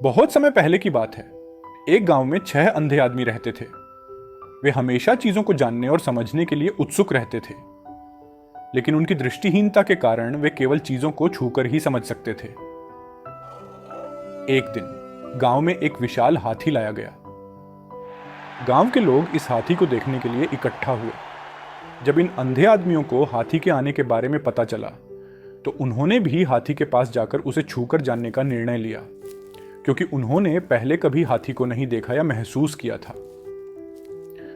बहुत समय पहले की बात है। एक गांव में 6 अंधे आदमी रहते थे। वे हमेशा चीजों को जानने और समझने के लिए उत्सुक रहते थे, लेकिन उनकी दृष्टिहीनता के कारण वे केवल चीजों को छूकर ही समझ सकते थे। एक दिन गांव में एक विशाल हाथी लाया गया। गांव के लोग इस हाथी को देखने के लिए इकट्ठा हुए। जब इन अंधे आदमियों को हाथी के आने के बारे में पता चला, तो उन्होंने भी हाथी के पास जाकर उसे छूकर जानने का निर्णय लिया, क्योंकि उन्होंने पहले कभी हाथी को नहीं देखा या महसूस किया था।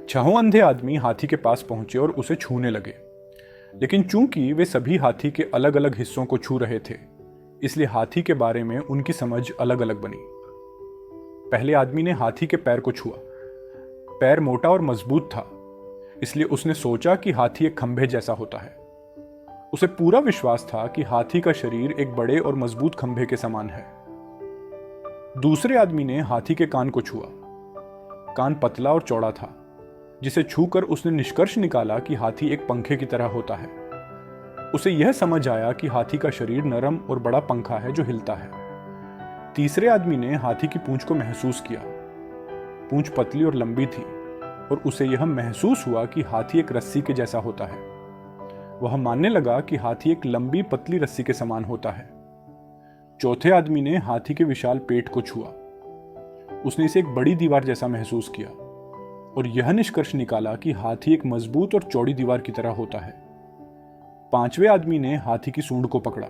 6 अंधे आदमी हाथी के पास पहुंचे और उसे छूने लगे, लेकिन चूंकि वे सभी हाथी के अलग अलग हिस्सों को छू रहे थे, इसलिए हाथी के बारे में उनकी समझ अलग अलग बनी। पहले आदमी ने हाथी के पैर को छुआ। पैर मोटा और मजबूत था, इसलिए उसने सोचा कि हाथी एक खंभे जैसा होता है। उसे पूरा विश्वास था कि हाथी का शरीर एक बड़े और मजबूत खंभे के समान है। दूसरे आदमी ने हाथी के कान को छुआ। कान पतला और चौड़ा था, जिसे छूकर उसने निष्कर्ष निकाला कि हाथी एक पंखे की तरह होता है। उसे यह समझ आया कि हाथी का शरीर नरम और बड़ा पंखा है जो हिलता है। तीसरे आदमी ने हाथी की पूंछ को महसूस किया। पूंछ पतली और लंबी थी, और उसे यह महसूस हुआ कि हाथी एक रस्सी के जैसा होता है। वह मानने लगा कि हाथी एक लंबी पतली रस्सी के समान होता है। चौथे आदमी ने हाथी के विशाल पेट को छुआ। उसने इसे एक बड़ी दीवार जैसा महसूस किया और यह निष्कर्ष निकाला कि हाथी एक मजबूत और चौड़ी दीवार की तरह होता है। पांचवें आदमी ने हाथी की सूंड को पकड़ा।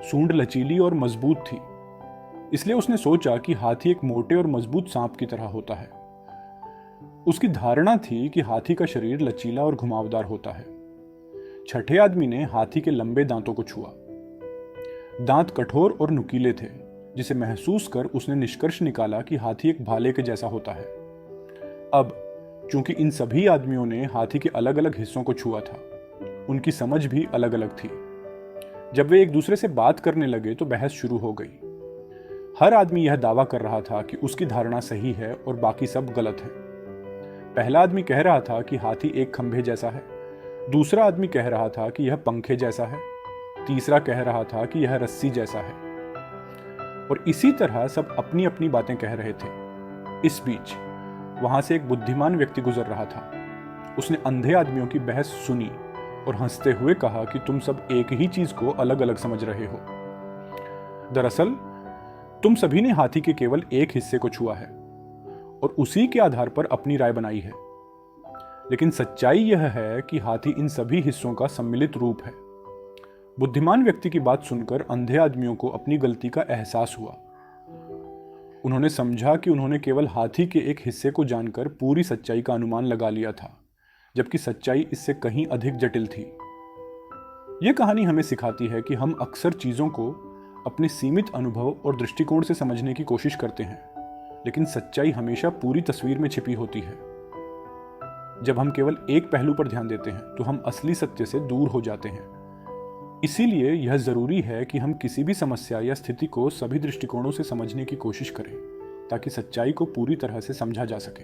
सूंड लचीली और मजबूत थी, इसलिए उसने सोचा कि हाथी एक मोटे और मजबूत सांप की तरह होता है। उसकी धारणा थी कि हाथी का शरीर लचीला और घुमावदार होता है। छठे आदमी ने हाथी के लंबे दांतों को छुआ। दांत कठोर और नुकीले थे, जिसे महसूस कर उसने निष्कर्ष निकाला कि हाथी एक भाले के जैसा होता है। अब चूंकि इन सभी आदमियों ने हाथी के अलग अलग हिस्सों को छुआ था, उनकी समझ भी अलग अलग थी। जब वे एक दूसरे से बात करने लगे तो बहस शुरू हो गई। हर आदमी यह दावा कर रहा था कि उसकी धारणा सही है और बाकी सब गलत है। पहला आदमी कह रहा था कि हाथी एक खंभे जैसा है। दूसरा आदमी कह रहा था कि यह पंखे जैसा है। तीसरा कह रहा था कि यह रस्सी जैसा है। और इसी तरह सब अपनी अपनी बातें कह रहे थे। इस बीच वहां से एक बुद्धिमान व्यक्ति गुजर रहा था। उसने अंधे आदमियों की बहस सुनी और हंसते हुए कहा कि तुम सब एक ही चीज को अलग अलग समझ रहे हो। दरअसल तुम सभी ने हाथी के केवल एक हिस्से को छुआ है और उसी के आधार पर अपनी राय बनाई है। लेकिन सच्चाई यह है कि हाथी इन सभी हिस्सों का सम्मिलित रूप है। बुद्धिमान व्यक्ति की बात सुनकर अंधे आदमियों को अपनी गलती का एहसास हुआ। उन्होंने समझा कि उन्होंने केवल हाथी के एक हिस्से को जानकर पूरी सच्चाई का अनुमान लगा लिया था, जबकि सच्चाई इससे कहीं अधिक जटिल थी। यह कहानी हमें सिखाती है कि हम अक्सर चीजों को अपने सीमित अनुभव और दृष्टिकोण से समझने की कोशिश करते हैं, लेकिन सच्चाई हमेशा पूरी तस्वीर में छिपी होती है। जब हम केवल एक पहलू पर ध्यान देते हैं तो हम असली सत्य से दूर हो जाते हैं। इसीलिए यह जरूरी है कि हम किसी भी समस्या या स्थिति को सभी दृष्टिकोणों से समझने की कोशिश करें, ताकि सच्चाई को पूरी तरह से समझा जा सके।